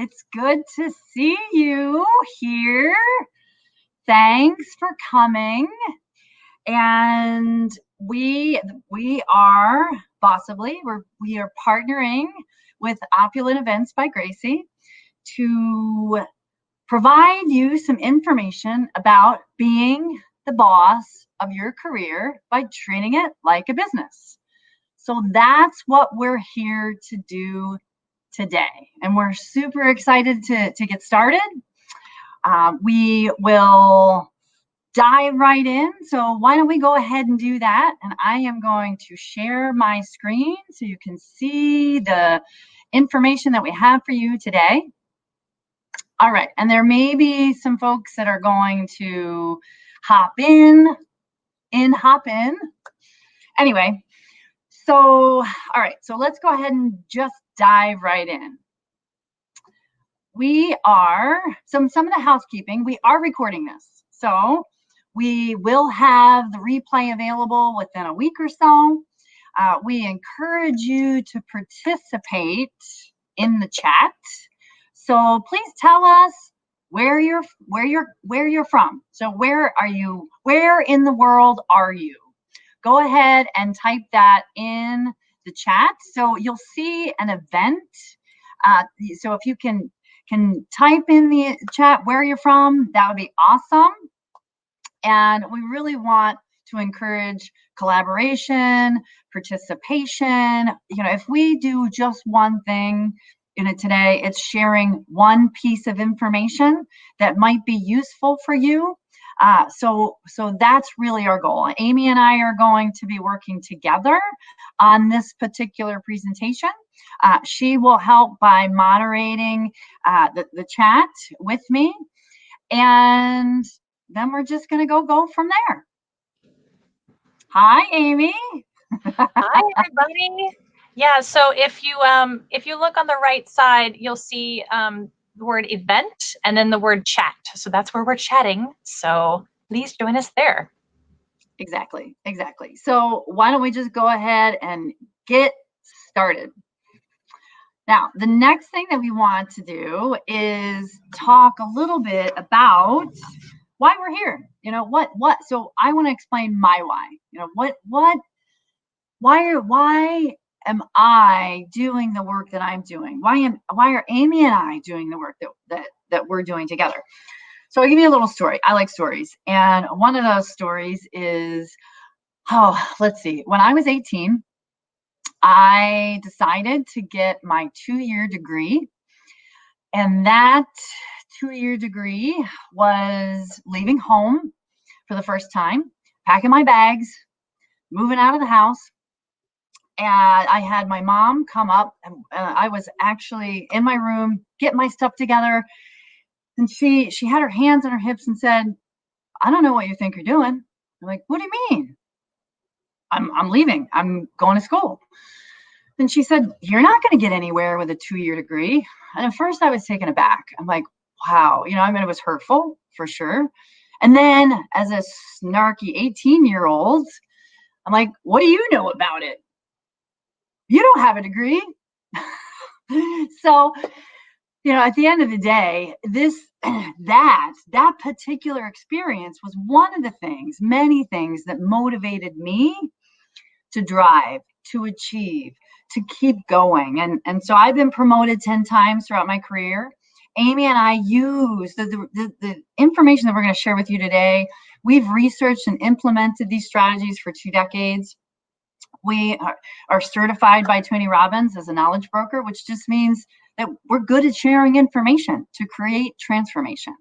It's good to see you here. Thanks for coming. And we are Bossibly. We are partnering with Opulent Events by Gracie to provide you some information about being the boss of your career by treating it like a business. So that's what we're here to do today. And we're super excited to get started. We will dive right in. So why don't we go ahead and do that? And I am going to share my screen so you can see the information that we have for you today. All right, and there may be some folks that are going to hop in. Anyway, so, all right, so let's go ahead and just dive right in. We are, some of the housekeeping, we are recording this. So we will have the replay available within a week or so. We encourage you to participate in the chat. So please tell us where you're from. So where are you? Where in the world are you? Go ahead and type that in the chat. So you'll see an event. So if you can type in the chat where you're from, that would be awesome. And we really want to encourage collaboration, participation. You know, if we do just one thing today, it's sharing one piece of information that might be useful for you. So that's really our goal. Amy and I are going to be working together on this particular presentation. She will help by moderating the chat with me, and then we're just going to go from there. Hi, Amy. Hi, everybody. Yeah, so if you look on the right side, you'll see the word event and then the word chat. So that's where we're chatting. So please join us there. Exactly. So why don't we just go ahead and get started. Now, the next thing that we want to do is talk a little bit about why we're here. You know, what? So I want to explain my why. You know, why am I doing the work that I'm doing? Why are Amy and I doing the work that we're doing together? So I'll give you a little story. I like stories. And one of those stories is, let's see. When I was 18, I decided to get my 2-year degree. And that 2-year degree was leaving home for the first time, packing my bags, moving out of the house. And I had my mom come up, and I was actually in my room getting my stuff together. And she had her hands on her hips and said, "I don't know what you think you're doing." I'm like, "What do you mean?" I'm leaving. I'm going to school. And she said, "You're not going to get anywhere with a 2-year degree." And at first I was taken aback. I'm like, wow, you know, I mean, it was hurtful for sure. And then as a snarky 18-year-old, I'm like, "What do you know about it? You don't have a degree." So, you know, at the end of the day, that particular experience was one of the things, many things that motivated me to drive, to achieve, to keep going. And so I've been promoted 10 times throughout my career. Amy and I use the information that we're going to share with you today. We've researched and implemented these strategies for 2 decades. We are certified by Tony Robbins as a knowledge broker, which just means that we're good at sharing information to create transformation.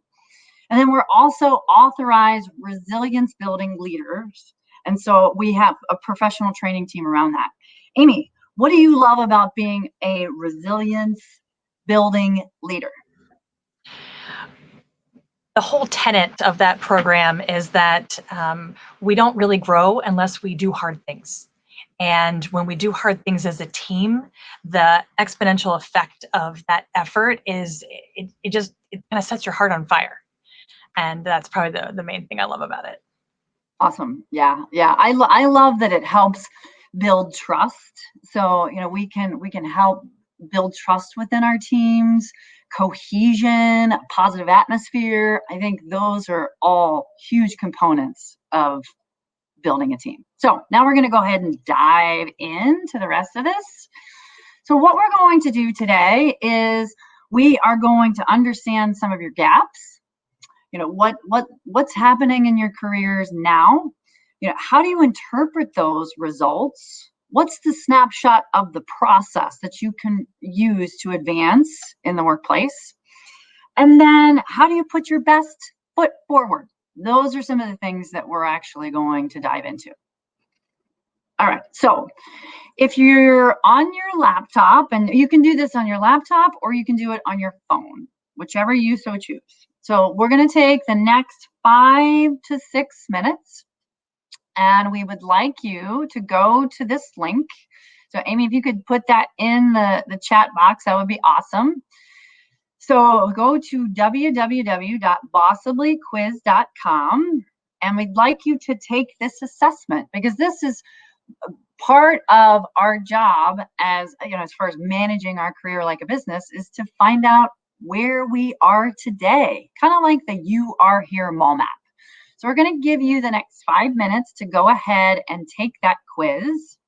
And then we're also authorized resilience building leaders. And so we have a professional training team around that. Amy, what do you love about being a resilience building leader? The whole tenet of that program is that we don't really grow unless we do hard things. And when we do hard things as a team, the exponential effect of that effort is it kind of sets your heart on fire. And that's probably the main thing I love about it. Awesome. Yeah. I love that it helps build trust. So, you know, we can help build trust within our teams, cohesion, positive atmosphere. I think those are all huge components of building a team. So now we're going to go ahead and dive into the rest of this. So what we're going to do today is we are going to understand some of your gaps. What's happening in your careers now? How do you interpret those results? What's the snapshot of the process that you can use to advance in the workplace? And then how do you put your best foot forward? Those are some of the things that we're actually going to dive into. All right, so if you're on your laptop, and you can do this on your laptop or you can do it on your phone, whichever you so choose. So we're going to take the next 5 to 6 minutes, and we would like you to go to this link. So Amy, if you could put that in the chat box, that would be awesome. So go to www.bossiblyquiz.com, and we'd like you to take this assessment, because this is part of our job as far as managing our career like a business, is to find out where we are today, kind of like the You Are Here mall map. So we're going to give you the next 5 minutes to go ahead and take that quiz.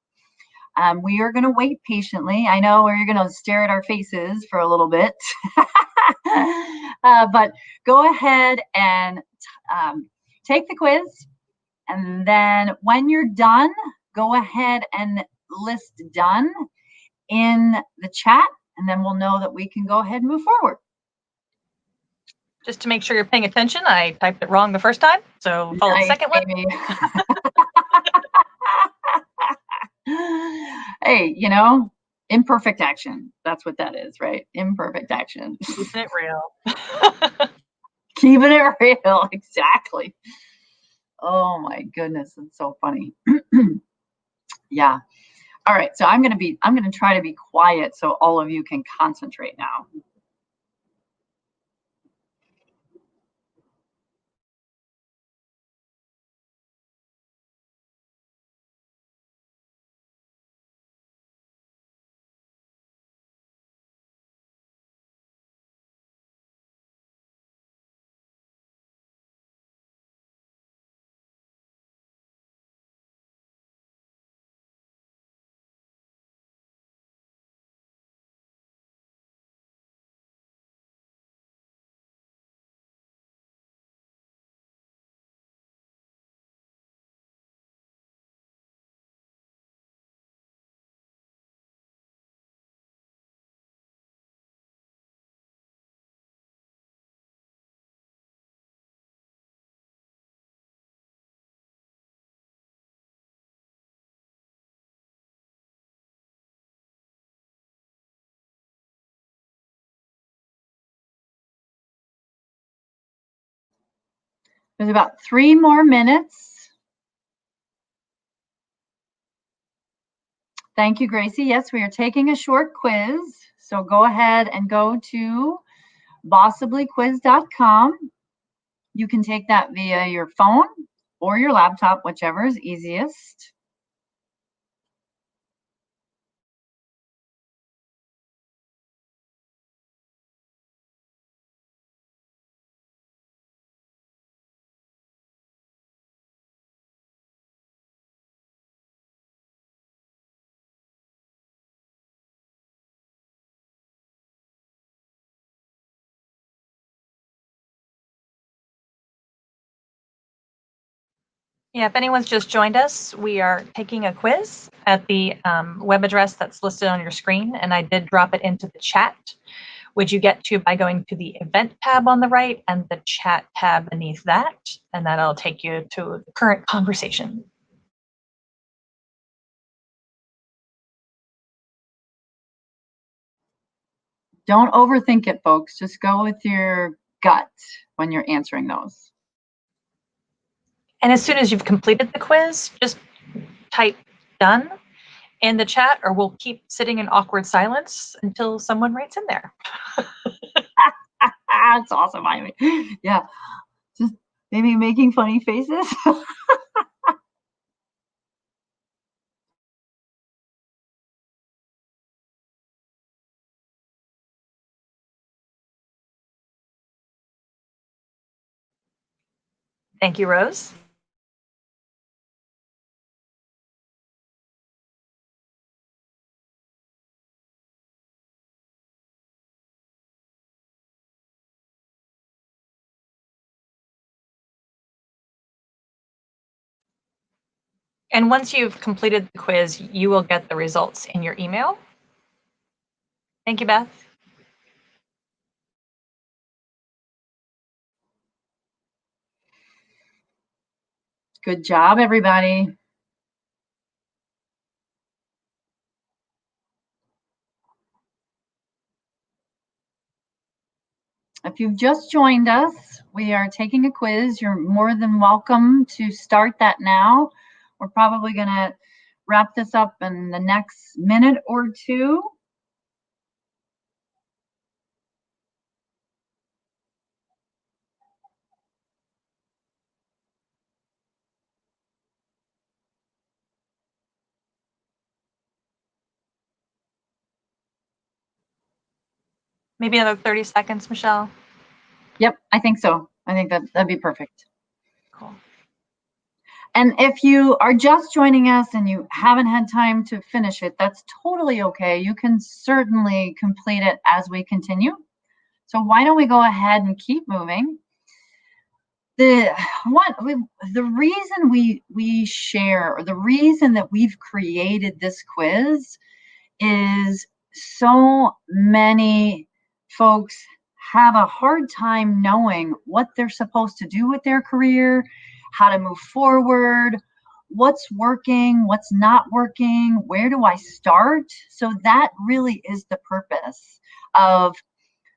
We are going to wait patiently. I know you're going to stare at our faces for a little bit, but go ahead and take the quiz. And then when you're done, go ahead and list done in the chat, and then we'll know that we can go ahead and move forward. Just to make sure you're paying attention, I typed it wrong the first time, so follow the second one. Hey, imperfect action. That's what that is, right? Imperfect action. Keeping it real. Keeping it real, exactly. Oh my goodness, it's so funny. Yeah. All right, so I'm gonna try to be quiet so all of you can concentrate now. There's about 3 more minutes. Thank you, Gracie. Yes, we are taking a short quiz. So go ahead and go to bossiblyquiz.com. You can take that via your phone or your laptop, whichever is easiest. Yeah, if anyone's just joined us, we are taking a quiz at the web address that's listed on your screen, and I did drop it into the chat, which you get to by going to the event tab on the right and the chat tab beneath that, and that'll take you to the current conversation. Don't overthink it, folks. Just go with your gut when you're answering those. And as soon as you've completed the quiz, just type done in the chat, or we'll keep sitting in awkward silence until someone writes in there. That's awesome, Amy. Yeah, just maybe making funny faces. Thank you, Rose. And once you've completed the quiz, you will get the results in your email. Thank you, Beth. Good job, everybody. If you've just joined us, we are taking a quiz. You're more than welcome to start that now. We're probably going to wrap this up in the next minute or two. Maybe another 30 seconds, Michelle. Yep, I think so. I think that'd be perfect. Cool. And if you are just joining us and you haven't had time to finish it, that's totally okay. You can certainly complete it as we continue. So why don't we go ahead and keep moving? The reason we share, or the reason that we've created this quiz, is so many folks have a hard time knowing what they're supposed to do with their career, how to move forward, what's working, what's not working, where do I start? So that really is the purpose of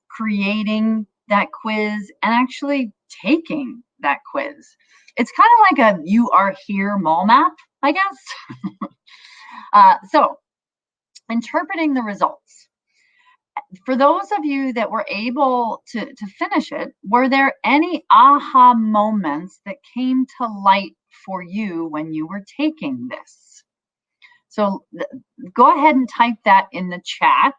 creating that quiz and actually taking that quiz. It's kind of like a you are here mall map, I guess. So interpreting the results. For those of you that were able to finish it, were there any aha moments that came to light for you when you were taking this? So go ahead and type that in the chat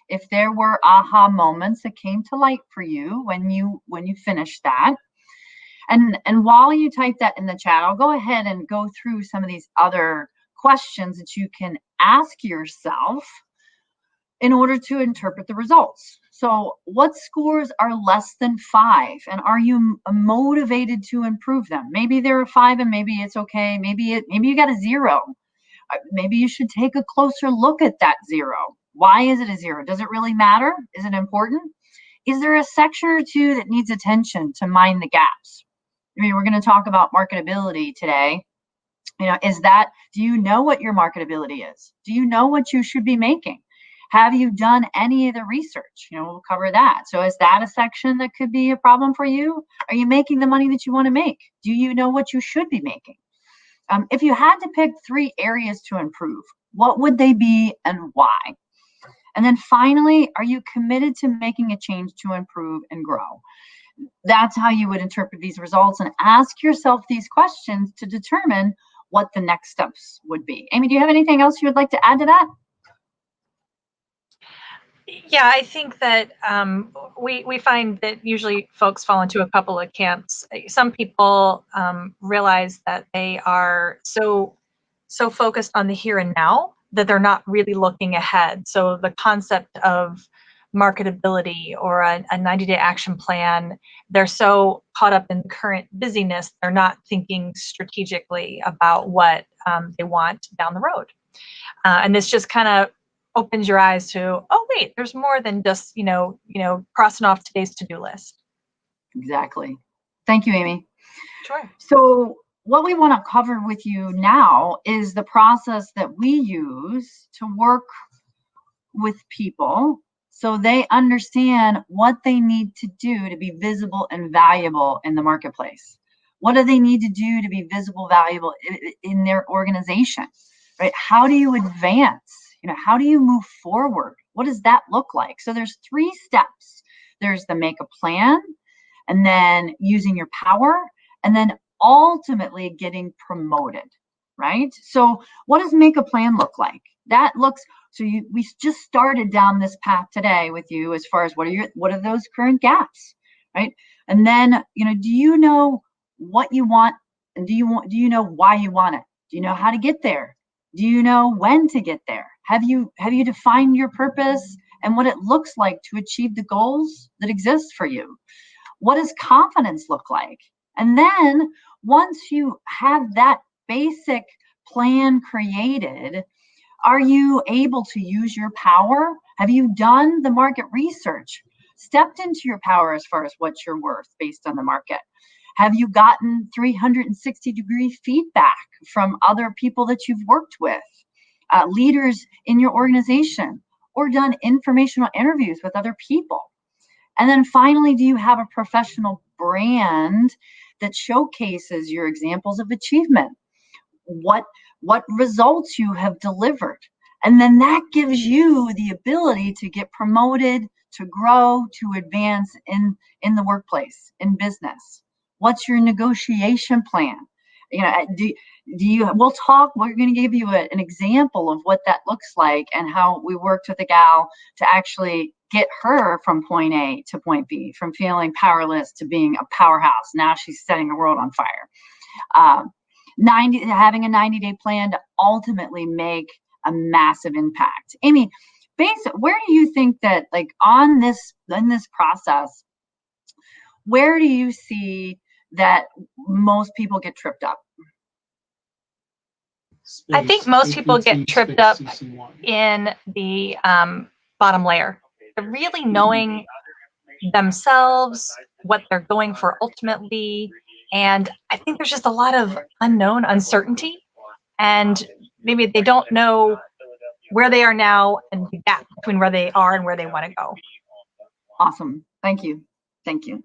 if there were aha moments that came to light for you when you finished that. And while you type that in the chat, I'll go ahead and go through some of these other questions that you can ask yourself in order to interpret the results. So what scores are less than 5, and are you motivated to improve them? Maybe they're a 5 and maybe it's okay. Maybe you got a 0. Maybe you should take a closer look at that 0. Why is it a 0? Does it really matter? Is it important? Is there a section or two that needs attention to mind the gaps? I mean, we're going to talk about marketability today. You know, do you know what your marketability is? Do you know what you should be making? Have you done any of the research? You know, we'll cover that. So is that a section that could be a problem for you? Are you making the money that you want to make? Do you know what you should be making? If you had to pick 3 areas to improve, what would they be and why? And then finally, are you committed to making a change to improve and grow? That's how you would interpret these results and ask yourself these questions to determine what the next steps would be. Amy, do you have anything else you would like to add to that? Yeah, I think that we find that usually folks fall into a couple of camps. Some people realize that they are so focused on the here and now that they're not really looking ahead. So the concept of marketability or a 90-day action plan, they're so caught up in current busyness, they're not thinking strategically about what they want down the road. And this just kind of opens your eyes to, oh wait, there's more than just crossing off today's to-do list. Exactly. Thank you, Amy. Sure. So what we want to cover with you now is the process that we use to work with people so they understand what they need to do to be visible and valuable in the marketplace. What do they need to do to be visible, valuable in their organization, right? How do you advance? How do you move forward? What does that look like? So there's 3 steps. There's the make a plan, and then using your power, and then ultimately getting promoted, right? So what does make a plan look like? We just started down this path today with you as far as what are those current gaps, right? And then, do you know what you want, and do you know why you want it? Do you know how to get there? Do you know when to get there? Have you defined your purpose and what it looks like to achieve the goals that exist for you? What does confidence look like? And then once you have that basic plan created, are you able to use your power? Have you done the market research? Stepped into your power as far as what you're worth based on the market? Have you gotten 360-degree feedback from other people that you've worked with, leaders in your organization, or done informational interviews with other people? And then finally, do you have a professional brand that showcases your examples of achievement? What results you have delivered? And then that gives you the ability to get promoted, to grow, to advance in the workplace, in business. What's your negotiation plan? Do you, we'll talk, we're going to give you an example of what that looks like and how we worked with a gal to actually get her from point A to point B, from feeling powerless to being a powerhouse. Now she's setting the world on fire. Having a 90-day plan to ultimately make a massive impact. Amy, where do you think that, like, in this process, where do you see that most people get tripped up? I think most people get tripped up in the bottom layer. They're really knowing themselves, what they're going for ultimately. And I think there's just a lot of unknown uncertainty. And maybe they don't know where they are now and the gap between where they are and where they want to go. Awesome. Thank you. Thank you.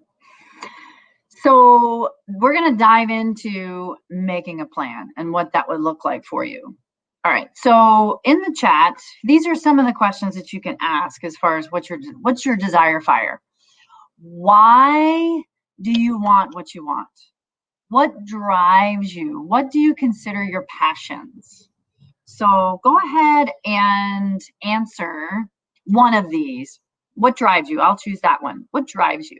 So we're going to dive into making a plan and what that would look like for you. All right. So in the chat, these are some of the questions that you can ask as far as what's your desire fire? Why do you want what you want? What drives you? What do you consider your passions? So go ahead and answer one of these. What drives you? I'll choose that one. What drives you?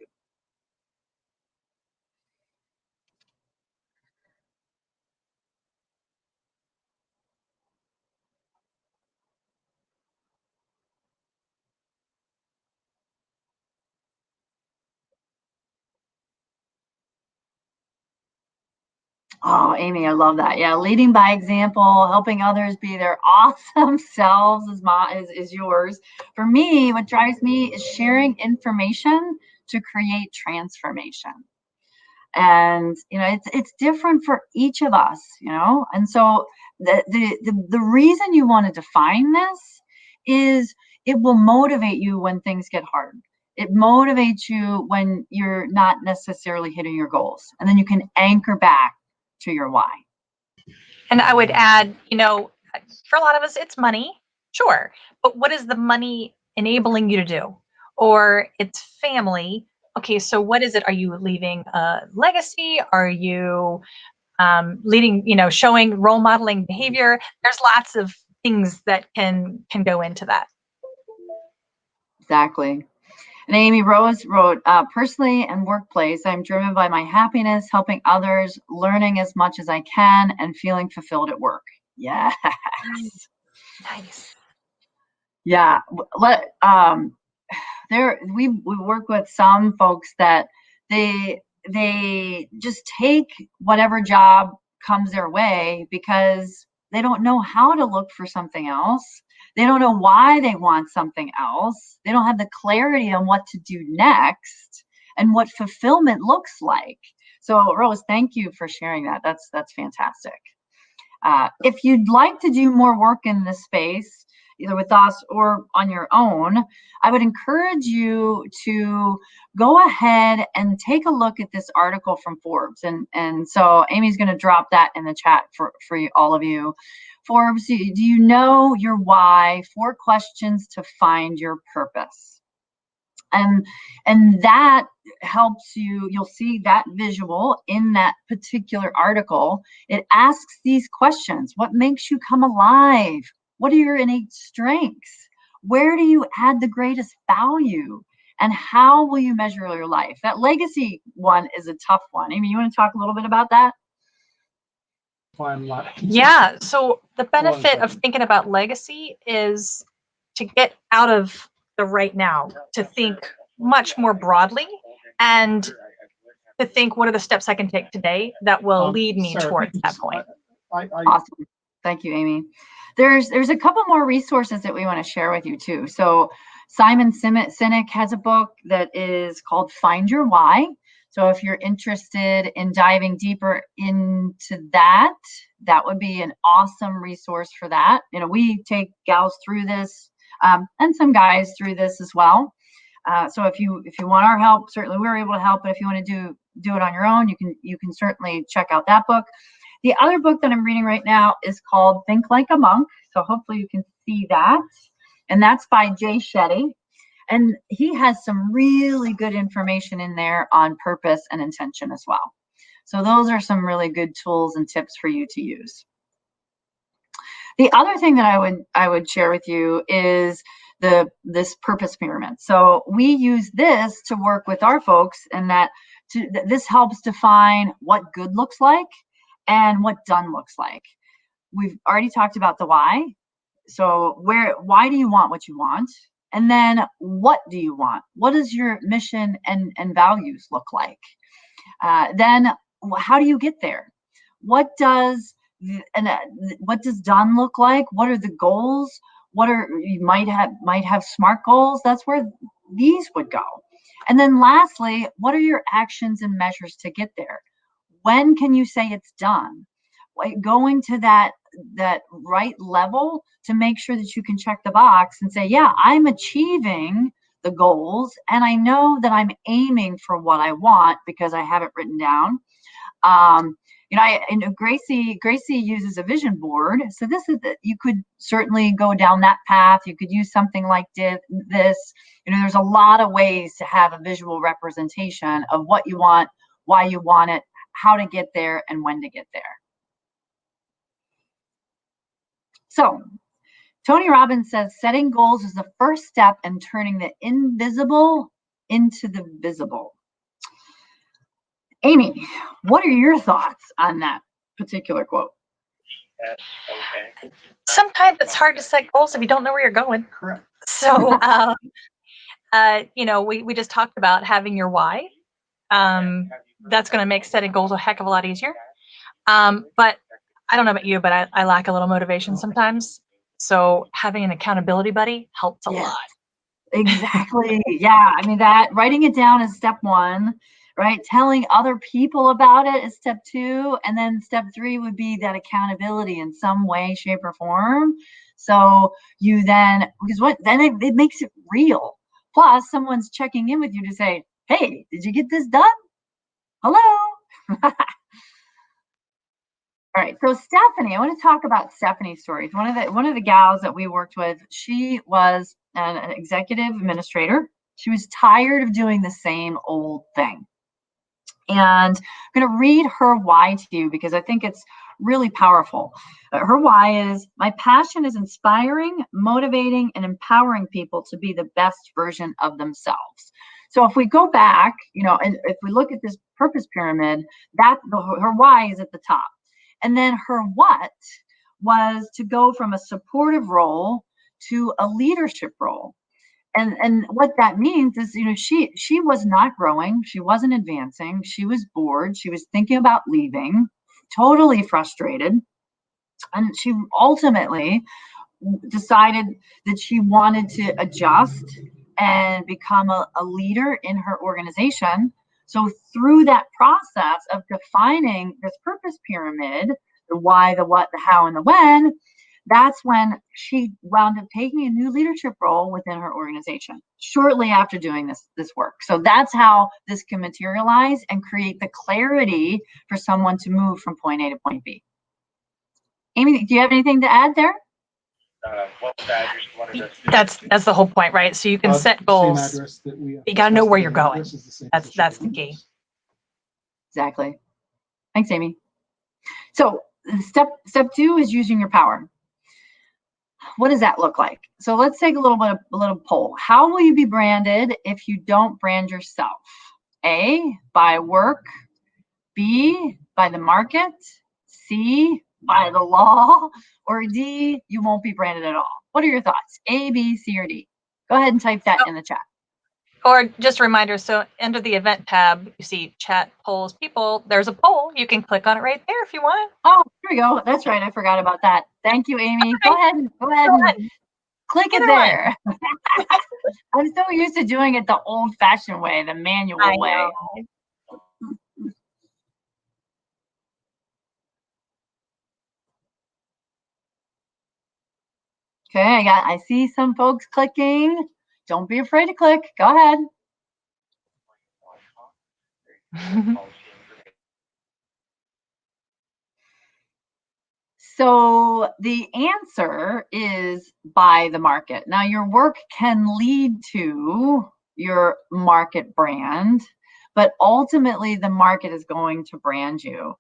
Oh, Amy, I love that. Yeah, leading by example, helping others be their awesome selves is yours. For me, what drives me is sharing information to create transformation. And it's different for each of us, and so the reason you want to define this is it will motivate you when things get hard. It motivates you when you're not necessarily hitting your goals, and then you can anchor back to your why. And I would add, for a lot of us, it's money, sure, but what is the money enabling you to do? Or it's family. Okay, so what is it? Are you leaving a legacy? Are you leading, showing role modeling behavior? There's lots of things that can go into that. Exactly. And Amy Rose wrote, personally and workplace, I'm driven by my happiness, helping others, learning as much as I can, and feeling fulfilled at work. Yes. Nice. Yeah. We work with some folks that they just take whatever job comes their way because they don't know how to look for something else. They don't know why they want something else. They don't have the clarity on what to do next and what fulfillment looks like. So Rose, thank you for sharing that. That's fantastic. If you'd like to do more work in this space, either with us or on your own, I would encourage you to go ahead and take a look at this article from Forbes. And so Amy's going to drop that in the chat for all of you. Forbes, do you know your why? 4 questions to find your purpose. And that helps you. You'll see that visual in that particular article. It asks these questions. What makes you come alive? What are your innate strengths? Where do you add the greatest value? And how will you measure your life? That legacy one is a tough one. Amy, you want to talk a little bit about that? Yeah, so the benefit of thinking about legacy is to get out of the right now, to think much more broadly, and to think, what are the steps I can take today that will lead me towards that point? Awesome. Thank you, Amy. There's a couple more resources that we want to share with you too. So Simon Sinek has a book that is called Find Your Why. So if you're interested in diving deeper into that, that would be an awesome resource for that. You know, we take gals through this and some guys through this as well. So if you want our help, certainly we're able to help. But if you want to do it on your own, you can certainly check out that book. The other book that I'm reading right now is called Think Like a Monk. So hopefully you can see that. And that's by Jay Shetty. And he has some really good information in there on purpose and intention as well. So those are some really good tools and tips for you to use. The other thing that I would share with you is this purpose pyramid. So we use this to work with our folks, and this helps define what good looks like and what done looks like. We've already talked about the why. So why do you want what you want? And then what do you want? What does your mission and values look like? Then how do you get there? What does done look like? What are the goals? You might have SMART goals. That's where these would go. And then lastly, what are your actions and measures to get there? When can you say it's done? Like going to that right level to make sure that you can check the box and say, yeah, I'm achieving the goals and I know that I'm aiming for what I want because I have it written down. Gracie uses a vision board. So you could certainly go down that path. You could use something like this. There's a lot of ways to have a visual representation of what you want, why you want it, how to get there, and when to get there. So Tony Robbins says setting goals is the first step in turning the invisible into the visible. Amy, what are your thoughts on that particular quote? Sometimes it's hard to set goals if you don't know where you're going. Correct. So, we just talked about having your why. That's going to make setting goals a heck of a lot easier. But I don't know about you, but I lack a little motivation sometimes. So having an accountability buddy helps a lot. Exactly. Yeah. I mean, that writing it down is step one, right? Telling other people about it is step two. And then step three would be that accountability in some way, shape, or form. So it makes it real. Plus, someone's checking in with you to say, hey, did you get this done? Hello. All right, so Stephanie, I want to talk about Stephanie's stories. One of the gals that we worked with, she was an executive administrator. She was tired of doing the same old thing. And I'm going to read her why to you because I think it's really powerful. Her why is, my passion is inspiring, motivating, and empowering people to be the best version of themselves. So if we go back, and if we look at this purpose pyramid, her why is at the top. And then her what was to go from a supportive role to a leadership role. And what that means is, she was not growing. She wasn't advancing. She was bored. She was thinking about leaving, totally frustrated. And she ultimately decided that she wanted to adjust and become a leader in her organization. So through that process of defining this purpose pyramid, the why, the what, the how, and the when, that's when she wound up taking a new leadership role within her organization shortly after doing this work. So that's how this can materialize and create the clarity for someone to move from point A to point B. Amy, do you have anything to add there? That's the whole point, right? So you can set goals. You got to know where you're going. That's the key. Exactly. Thanks, Amy. So step two is using your power. what does that look like? So let's take a little poll. How will you be branded if you don't brand yourself? A, by work. B, by the market. C, by the law. Or D, you won't be branded at all. What are your thoughts? A, B, C, or D? Go ahead and type that in the chat. Or just a reminder, so under the event tab, you see chat, polls, people. There's a poll. You can click on it right there if you want. Oh, here we go. That's right. I forgot about that. Thank you, Amy. Go ahead and click it there. I'm so used to doing it the old-fashioned way, the manual way. Okay, I see some folks clicking. Don't be afraid to click. Go ahead. So the answer is by the market. Now, your work can lead to your market brand, but ultimately the market is going to brand you.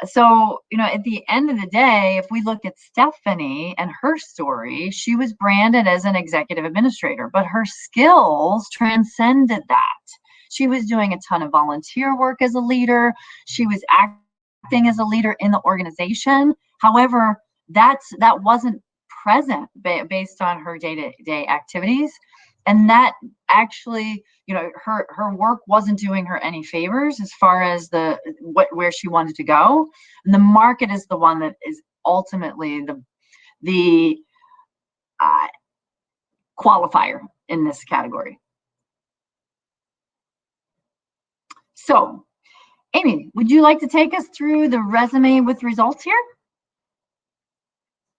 So, at the end of the day, if we look at Stephanie and her story, she was branded as an executive administrator, but her skills transcended that. She was doing a ton of volunteer work as a leader. She was acting as a leader in the organization. However, that wasn't present based on her day-to-day activities. And that actually, her work wasn't doing her any favors as far as where she wanted to go. And the market is the one that is ultimately the qualifier in this category. So, Amy, would you like to take us through the resume with results here?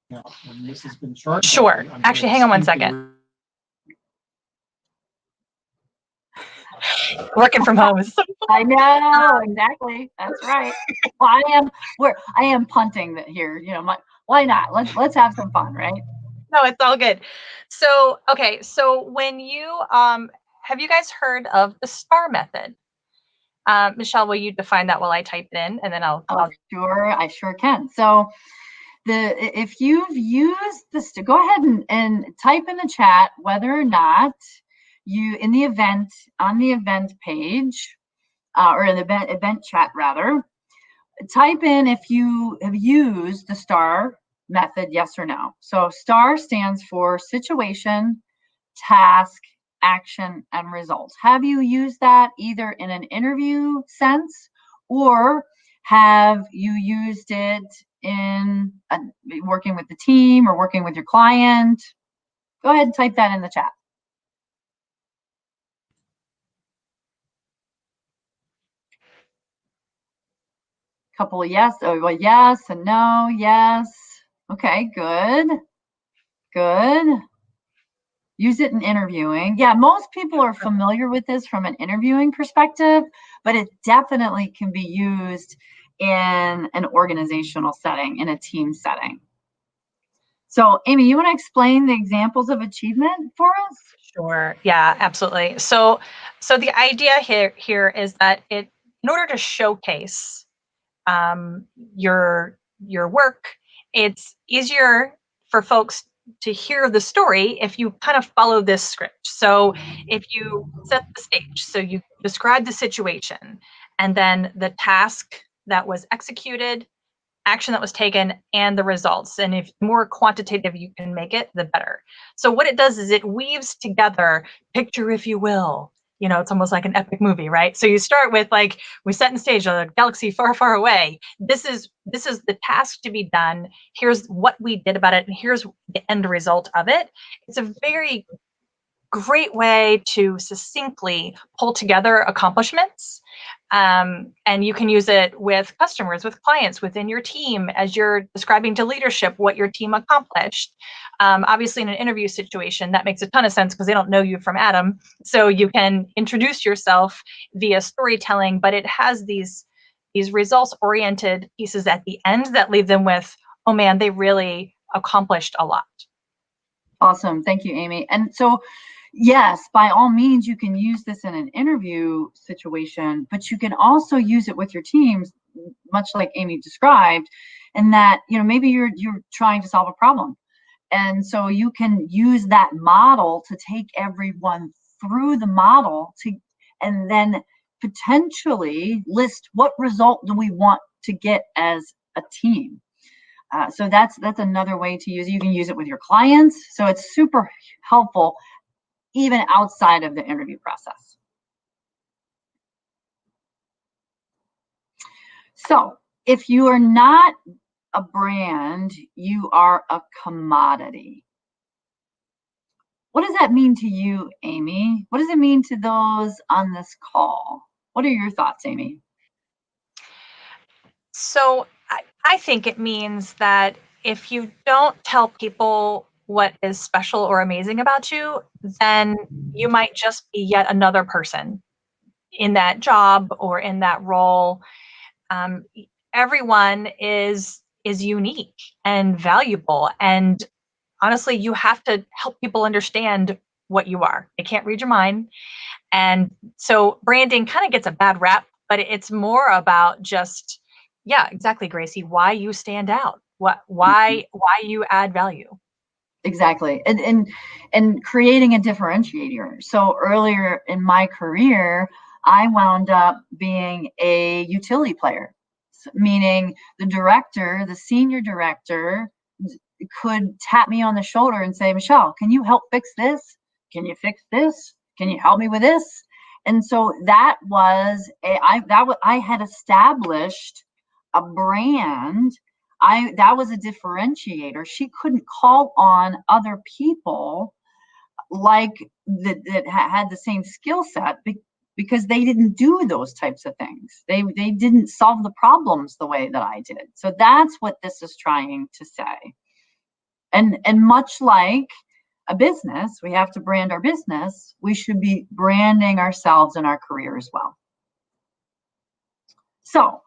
Yeah, and this has been short. Sure. Actually, hang on one second. Working from home is so fun. I know, exactly. That's right. Well, I am punting that here. Why not? Let's have some fun, right? No, it's all good. So, okay. So when you have you guys heard of the STAR method? Michelle, will you define that while I type it in, and then I'll Sure, I sure can. So if you've used this, go ahead and type in the chat whether or not you on the event page or in the event chat rather, type in if you have used the STAR method, yes or no. So STAR stands for situation, task, action, and results. Have you used that either in an interview sense, or have you used it in working with the team or working with your client? Go ahead and type that in the chat. Couple of yes, well, yes and no, yes. Okay, good. Use it in interviewing. Yeah, most people are familiar with this from an interviewing perspective, but it definitely can be used in an organizational setting, in a team setting. So, Amy, you want to explain the examples of achievement for us? Sure. Yeah, absolutely. So the idea here is that in order to showcase your work, it's easier for folks to hear the story if you kind of follow this script. So if you set the stage, so you describe the situation, and then the task that was executed, action that was taken, and the results. And if more quantitative you can make it, the better. So what it does is it weaves together, picture if you will. It's almost like an epic movie, right? So you start with we set in stage a galaxy far, far away. This is the task to be done. Here's what we did about it, and here's the end result of it. It's a very great way to succinctly pull together accomplishments. And you can use it with customers, with clients, within your team as you're describing to leadership what your team accomplished. Obviously, in an interview situation, that makes a ton of sense because they don't know you from Adam. So you can introduce yourself via storytelling, but it has these results-oriented pieces at the end that leave them with, oh man, they really accomplished a lot. Awesome. Thank you, Amy. And so, yes, by all means, you can use this in an interview situation, but you can also use it with your teams, much like Amy described, and that, maybe you're trying to solve a problem And so you can use that model to take everyone through the model and then potentially list what result do we want to get as a team. So that's another way to use it. You can use it with your clients. So it's super helpful even outside of the interview process. So if you are not a brand, you are a commodity. What does that mean to you, Amy? What does it mean to those on this call? What are your thoughts, Amy? So I think it means that if you don't tell people what is special or amazing about you, then you might just be yet another person in that job or in that role. Um, Everyone is unique and valuable, and honestly, you have to help people understand what you are. They can't read your mind, and so branding kind of gets a bad rap, but it's more about just, yeah, exactly, Gracie, why you stand out, why you add value. Exactly. And creating a differentiator. So earlier in my career, I wound up being a utility player, meaning the senior director could tap me on the shoulder and say, Michelle, can you help fix this? Can you fix this? Can you help me with this? And so that was I had established a brand. That was a differentiator. She couldn't call on other people like that had the same skill set because they didn't do those types of things. They didn't solve the problems the way that I did. So that's what this is trying to say. And much like a business, we have to brand our business. We should be branding ourselves in our career as well. So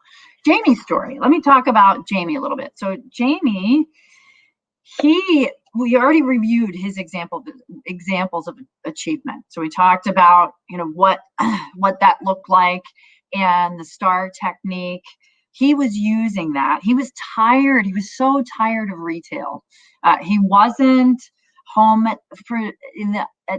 Jamie's story. Let me talk about Jamie a little bit. So Jamie, we already reviewed his examples of achievement. So we talked about, what that looked like and the STAR technique. He was using that. He was tired. He was so tired of retail. He wasn't home at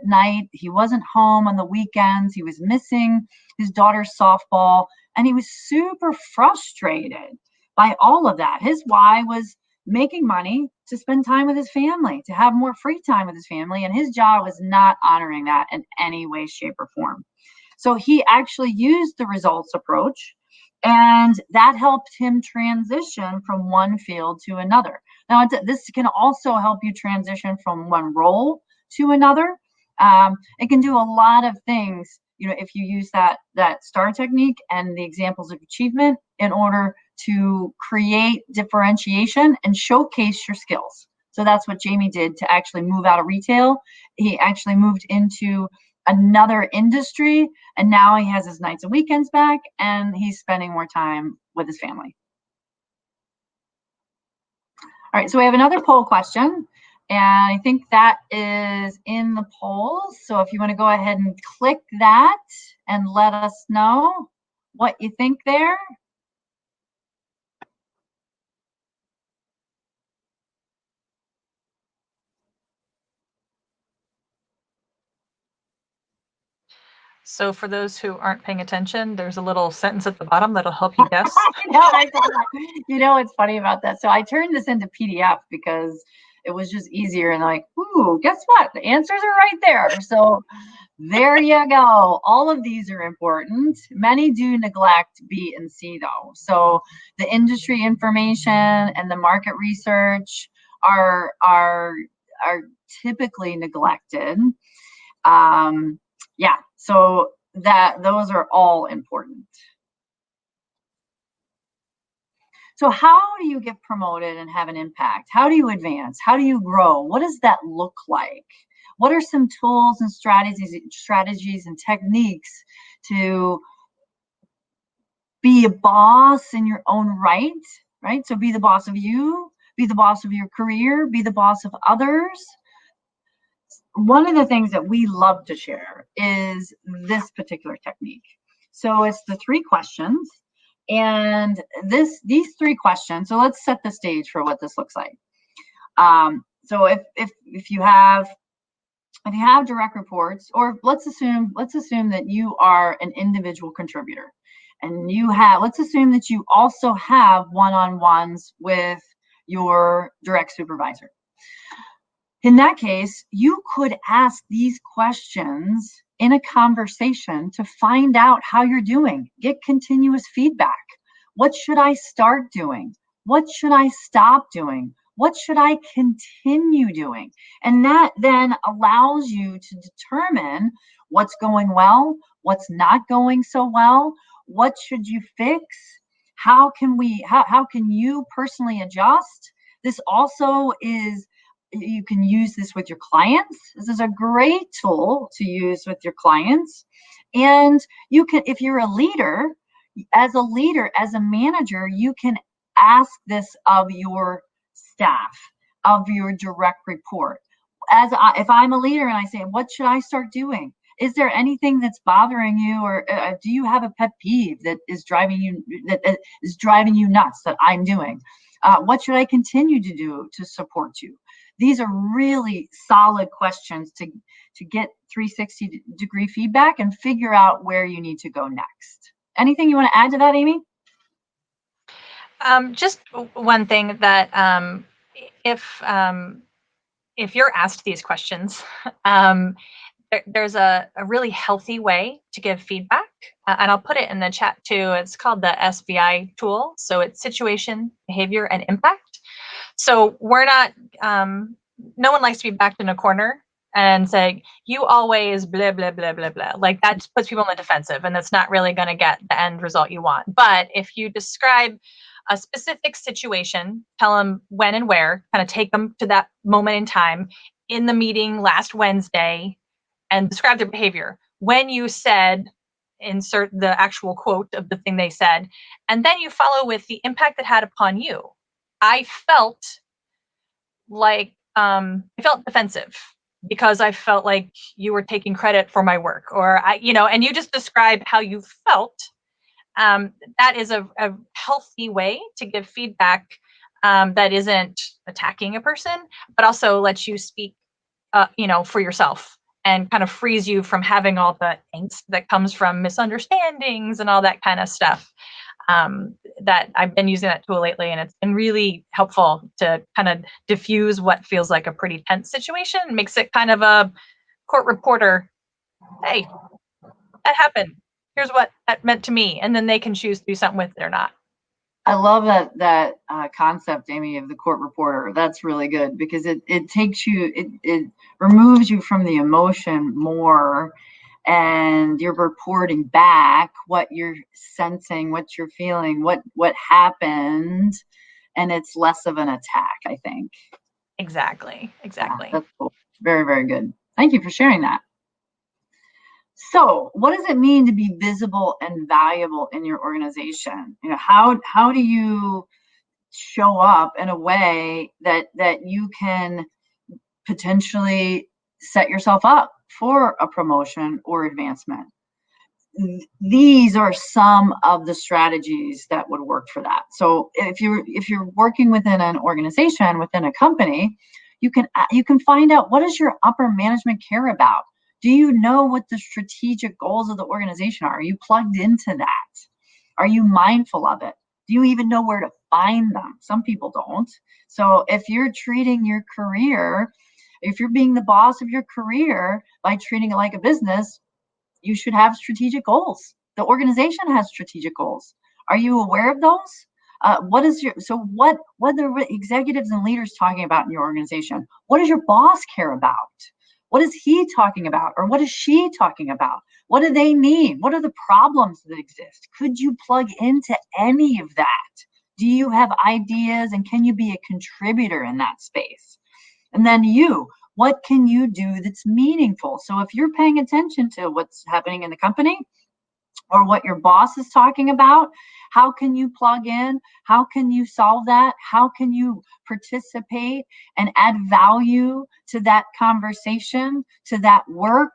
night. He wasn't home on the weekends. He was missing his daughter's softball, and he was super frustrated by all of that. His why was making money to spend time with his family, to have more free time with his family, and his job was not honoring that in any way, shape, or form. So he actually used the results approach, and that helped him transition from one field to another. Now, this can also help you transition from one role to another. It can do a lot of things, if you use that STAR technique and the examples of achievement in order to create differentiation and showcase your skills. So that's what Jamie did to actually move out of retail. He actually moved into another industry, and now he has his nights and weekends back, and he's spending more time with his family. All right, so we have another poll question, and I think that is in the polls. So if you want to go ahead and click that and let us know what you think there. So So for those who aren't paying attention, there's a little sentence at the bottom that'll help you guess. It's funny about that. So I turned this into PDF because it was just easier, and like, ooh, guess what? The answers are right there. So there you go. All of these are important. Many do neglect B and C though. So the industry information and the market research are typically neglected. Yeah, so those are all important. So how do you get promoted and have an impact? How do you advance? How do you grow? What does that look like? What are some tools and strategies and techniques to be a boss in your own right? So be the boss of you, be the boss of your career, be the boss of others. One of the things that we love to share is this particular technique. So it's the 3 questions, and these 3 questions. So let's set the stage for what this looks like. So if you have direct reports, or let's assume that you are an individual contributor, and let's assume that you also have one-on-ones with your direct supervisor. In that case, you could ask these questions in a conversation to find out how you're doing, get continuous feedback. What should I start doing? What should I stop doing? What should I continue doing? And that then allows you to determine what's going well, what's not going so well, what should you fix? How can you personally adjust? This also is, you can use this with your clients. This is a great tool to use with your clients. And you can, if you're a leader, as a manager, you can ask this of your staff, of your direct report. If I'm a leader and I say, what should I start doing? Is there anything that's bothering you, or do you have a pet peeve that is driving you nuts that I'm doing? What should I continue to do to support you? These are really solid questions to get 360-degree feedback and figure out where you need to go next. Anything you want to add to that, Amy? Just one thing, that if you're asked these questions, there's a really healthy way to give feedback, and I'll put it in the chat too. It's called the SBI tool. So it's situation, behavior, and impact. So we're not, no one likes to be backed in a corner and say, you always blah, blah, blah, blah, blah. Like, that just puts people on the defensive, and that's not really going to get the end result you want. But if you describe a specific situation, tell them when and where, kind of take them to that moment in time in the meeting last Wednesday, and describe their behavior. When you said, insert the actual quote of the thing they said, and then you follow with the impact it had upon you. I felt defensive because I felt like you were taking credit for my work, or and you just describe how you felt. That is a healthy way to give feedback that isn't attacking a person, but also lets you speak, for yourself, and kind of frees you from having all the angst that comes from misunderstandings and all that kind of stuff. That I've been using that tool lately, and it's been really helpful to kind of diffuse what feels like a pretty tense situation. Makes it kind of a court reporter. Hey, that happened. Here's what that meant to me, and then they can choose to do something with it or not. I love that concept, Amy, of the court reporter. That's really good, because it takes you, it removes you from the emotion more, and you're reporting back what you're sensing, what you're feeling, what happened, and it's less of an attack, I think. Exactly. Yeah, that's cool. Very, very good. Thank you for sharing that. So what does it mean to be visible and valuable in your organization? How do you show up in a way that you can potentially set yourself up for a promotion or advancement? These are some of the strategies that would work for that. So if you're working within an organization, within a company, you can find out, what does your upper management care about? Do you know what the strategic goals of the organization are? Are you plugged into that? Are you mindful of it? Do you even know where to find them? Some people don't. So if you're treating your career, if you're being the boss of your career by treating it like a business, you should have strategic goals. The organization has strategic goals. Are you aware of those? What are executives and leaders talking about in your organization? What does your boss care about? What is he talking about? Or what is she talking about? What do they need? What are the problems that exist? Could you plug into any of that? Do you have ideas, and can you be a contributor in that space? And then what can you do that's meaningful? So if you're paying attention to what's happening in the company, or what your boss is talking about, how can you plug in? How can you solve that? How can you participate and add value to that conversation, to that work,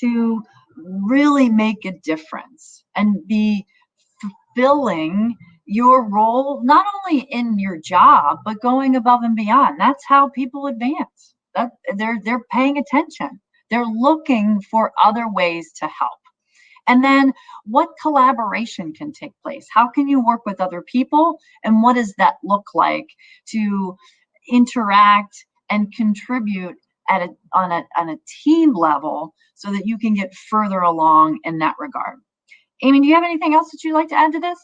to really make a difference and be fulfilling your role, not only in your job, but going above and beyond. That's how people advance. That they're paying attention. They're looking for other ways to help. And then what collaboration can take place? How can you work with other people? And what does that look like to interact and contribute on a team level so that you can get further along in that regard? Amy, do you have anything else that you'd like to add to this?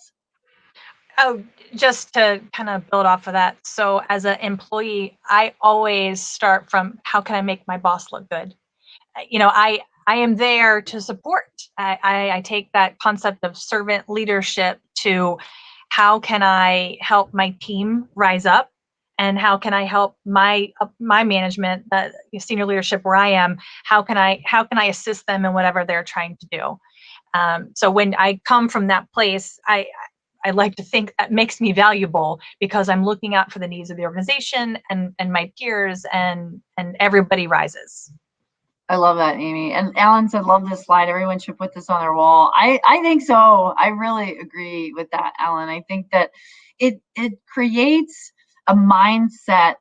Oh, just to kind of build off of that. So as an employee, I always start from how can I make my boss look good? I am there to support. I take that concept of servant leadership to how can I help my team rise up, and how can I help my management, senior leadership where I am, how can I assist them in whatever they're trying to do. So when I come from that place, I like to think that makes me valuable because I'm looking out for the needs of the organization and my peers, and everybody rises. I love that, Amy. And Alan said, love this slide. Everyone should put this on their wall. I think so. I really agree with that, Alan. I think that it creates a mindset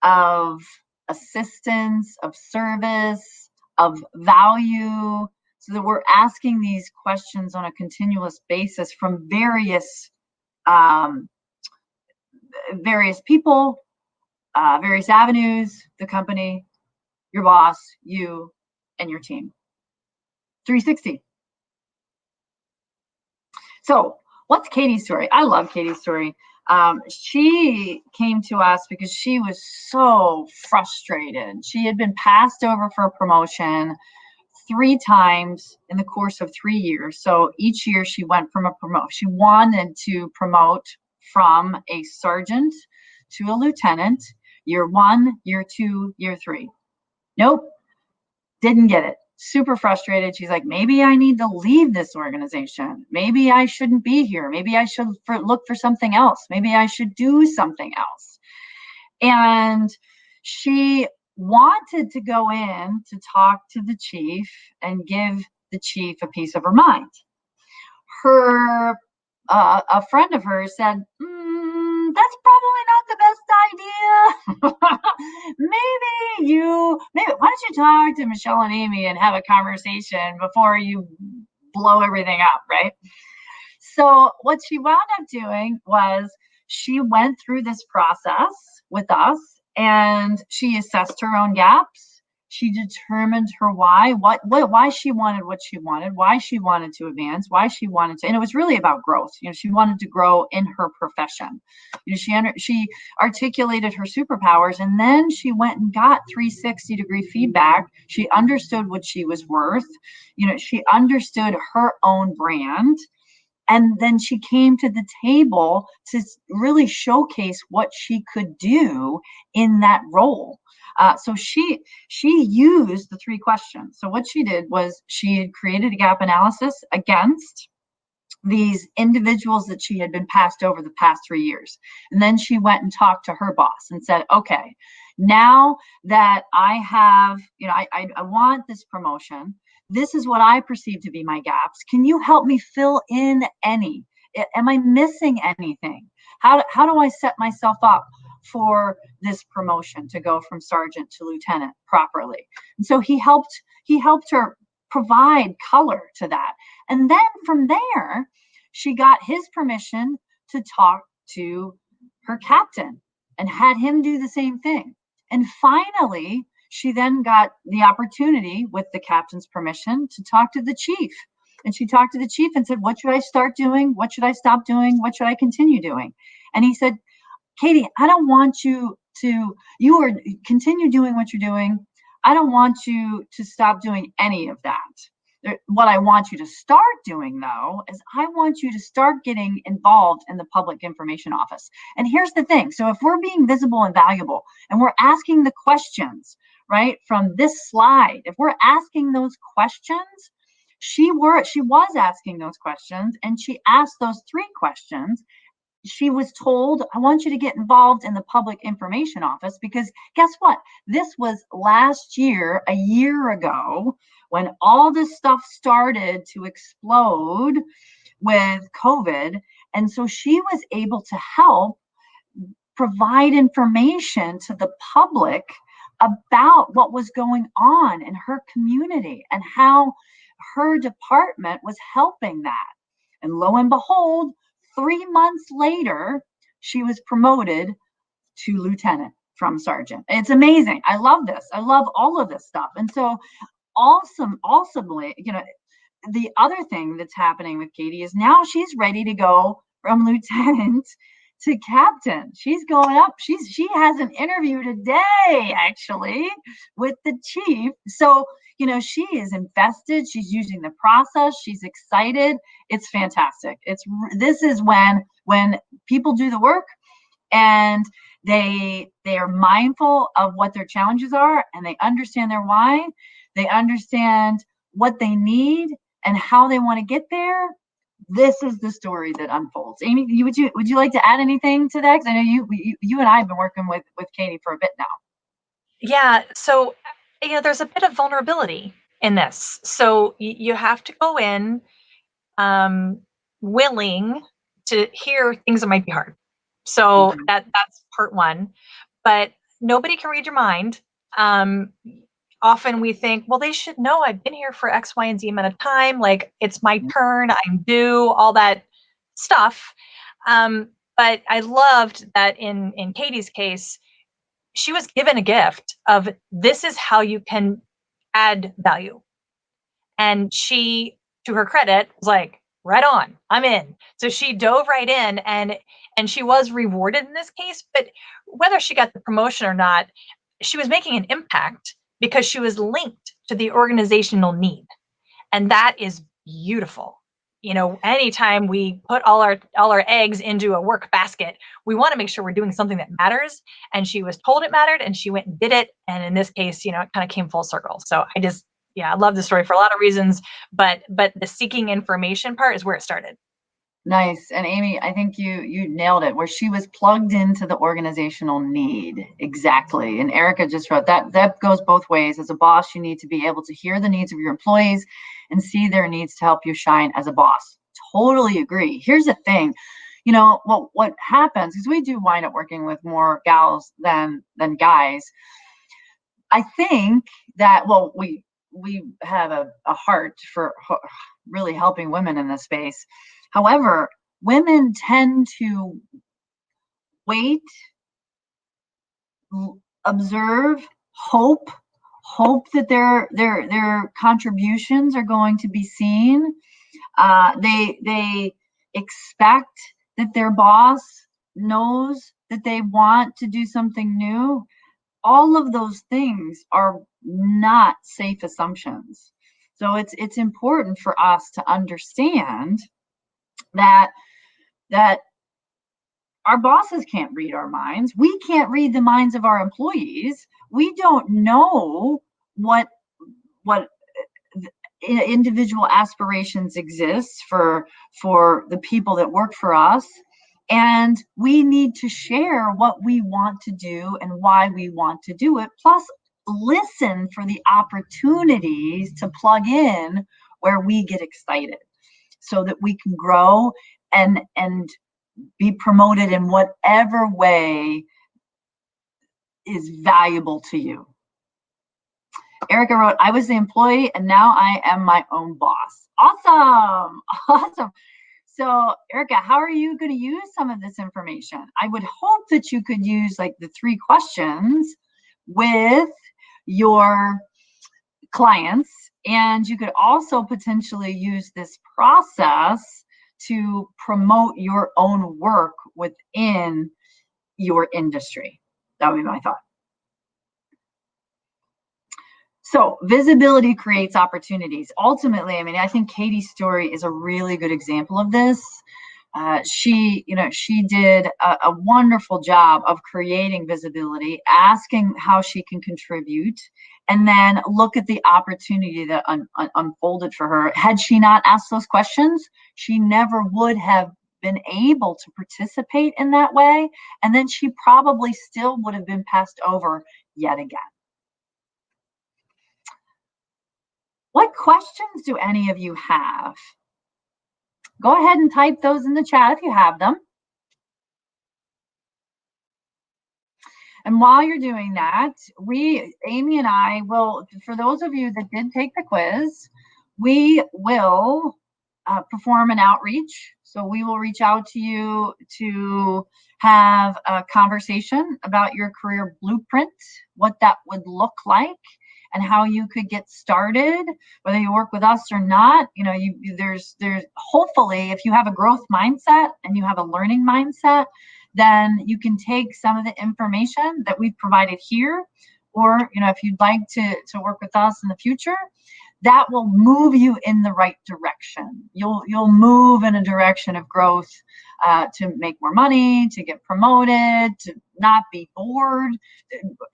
of assistance, of service, of value, so that we're asking these questions on a continuous basis from various people, various avenues, the company, your boss, you, and your team. 360. So what's Katie's story? I love Katie's story. She came to us because she was so frustrated. She had been passed over for a promotion 3 times in the course of 3 years. So each year she went from a promote. She wanted to promote from a sergeant to a lieutenant, year 1, year 2, year 3. Nope, didn't get it. Super frustrated. She's like, maybe I need to leave this organization. Maybe I shouldn't be here. Maybe I should look for something else. Maybe I should do something else. And she wanted to go in to talk to the chief and give the chief a piece of her mind. A friend of hers said, that's probably not the best idea. Why don't you talk to Michelle and Amy and have a conversation before you blow everything up, right? So what she wound up doing was she went through this process with us, and she assessed her own gaps. She determined her why she wanted what she wanted, why she wanted to advance, and it was really about growth. She wanted to grow in her profession. She articulated her superpowers, and then she went and got 360-degree feedback. She understood what she was worth. She understood her own brand. And then she came to the table to really showcase what she could do in that role. So she used the 3 questions. So what she did was she had created a gap analysis against these individuals that she had been passed over the past 3 years. And then she went and talked to her boss and said, okay, now that I have, I want this promotion. This is what I perceive to be my gaps. Can you help me fill in any? Am I missing anything? How do I set myself up for this promotion to go from sergeant to lieutenant properly? And so he helped her provide color to that. And then from there, she got his permission to talk to her captain and had him do the same thing. And finally, she then got the opportunity, with the captain's permission, to talk to the chief. And she talked to the chief and said, what should I start doing? What should I stop doing? What should I continue doing? And he said, Katie, I don't want you continue doing what you're doing. I don't want you to stop doing any of that. What I want you to start doing, though, is I want you to start getting involved in the public information office. And here's the thing. So if we're being visible and valuable, and we're asking the questions, right, from this slide, if we're asking those questions, she was asking those questions, and she asked those 3 questions. She was told, I want you to get involved in the public information office, because guess what? This was last year, a year ago, when all this stuff started to explode with COVID, And so she was able to help provide information to the public about what was going on in her community and how her department was helping that. And lo and behold, 3 months later, she was promoted to lieutenant from sergeant. It's amazing. I love this. I love all of this stuff. And so awesomely, the other thing that's happening with Katie is now she's ready to go from lieutenant to captain. She's going up. She has an interview today, actually, with the chief. So, she is invested. She's using the process. She's excited. It's fantastic. This is when people do the work and they are mindful of what their challenges are and they understand their why. They understand what they need and how they want to get there. This is the story that unfolds. Amy, would you like to add anything to that? Because I know you and I have been working with Katie for a bit now. Yeah. So, there's a bit of vulnerability in this. So you have to go in willing to hear things that might be hard. So that's part one. But nobody can read your mind. Often we think, well, they should know I've been here for X, Y, and Z amount of time. Like it's my turn, I'm due, all that stuff. But I loved that in Katie's case, she was given a gift of this is how you can add value. And she, to her credit, was like, right on, I'm in. So she dove right in and she was rewarded in this case, but whether she got the promotion or not, she was making an impact because she was linked to the organizational need. And that is beautiful. Anytime we put all our eggs into a work basket, we want to make sure we're doing something that matters. And she was told it mattered and she went and did it. And in this case, it kind of came full circle. So I love the story for a lot of reasons, but the seeking information part is where it started. Nice. And Amy, I think you nailed it, where she was plugged into the organizational need. Exactly. And Erica just wrote that goes both ways. As a boss, you need to be able to hear the needs of your employees and see their needs to help you shine as a boss. Totally agree. Here's the thing, what happens is we do wind up working with more gals than guys. I think that, we have a heart for really helping women in this space. However, women tend to wait, observe, hope that their contributions are going to be seen. They expect that their boss knows that they want to do something new. All of those things are not safe assumptions. So it's important for us to understand that our bosses can't read our minds. We can't read the minds of our employees. We don't know what individual aspirations exist for the people that work for us. And we need to share what we want to do and why we want to do it. Plus, listen for the opportunities to plug in where we get excited so that we can grow and be promoted in whatever way is valuable to you. Erica wrote, I was the employee and now I am my own boss. Awesome. So Erica, how are you going to use some of this information? I would hope that you could use like the 3 questions with your clients, and you could also potentially use this process to promote your own work within your industry. That would be my thought. So visibility creates opportunities. Ultimately, I think Katie's story is a really good example of this. She did a wonderful job of creating visibility, asking how she can contribute, and then look at the opportunity that unfolded for her. Had she not asked those questions, she never would have been able to participate in that way. And then she probably still would have been passed over yet again. What questions do any of you have go ahead and type those in the chat if you have them. And while you're doing that, Amy and I will, for those of you that did take the quiz, we will perform an outreach. So we will reach out to you to have a conversation about your career blueprint, what that would look like, and how you could get started, whether you work with us or not. You know, there's hopefully, if you have a growth mindset and you have a learning mindset, then you can take some of the information that we've provided here, or, you know, if you'd like to work with us in the future, that will move you in the right direction. You'll move in a direction of growth, to make more money, to get promoted, to not be bored,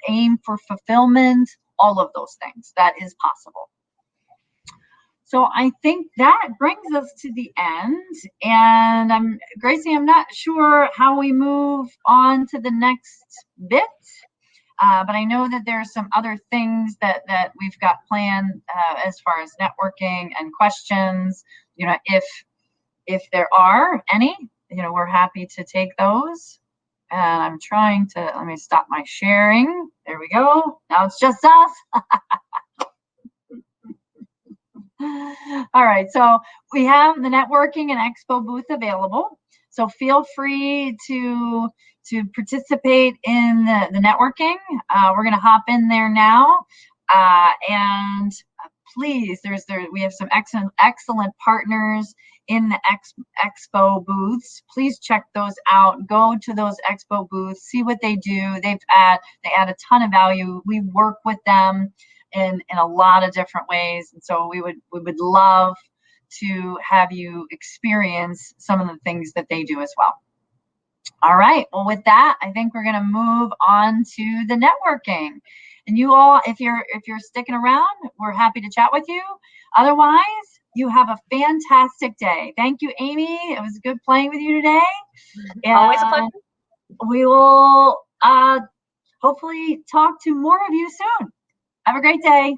aim for fulfillment, all of those things. That is possible. So I think that brings us to the end. And Gracie, I'm not sure how we move on to the next bit. But I know that there's some other things that we've got planned, as far as networking and questions. You know, if there are any, you know, we're happy to take those. And I'm trying to, let me stop my sharing. There we go. Now it's just us. All right, so we have the networking and expo booth available. So feel free to participate in the networking. We're going to hop in there now, and please, we have some excellent partners in the expo booths. Please check those out. Go to those expo booths, see what they do. They add a ton of value. We work with them in a lot of different ways, and so we would love to have you experience some of the things that they do as well. All right, well, with that, I think we're going to move on to the networking. And you all, if you're sticking around, we're happy to chat with you. Otherwise, you have a fantastic day. Thank you, Amy. It was good playing with you today. And always a pleasure. We will hopefully talk to more of you soon. Have a great day.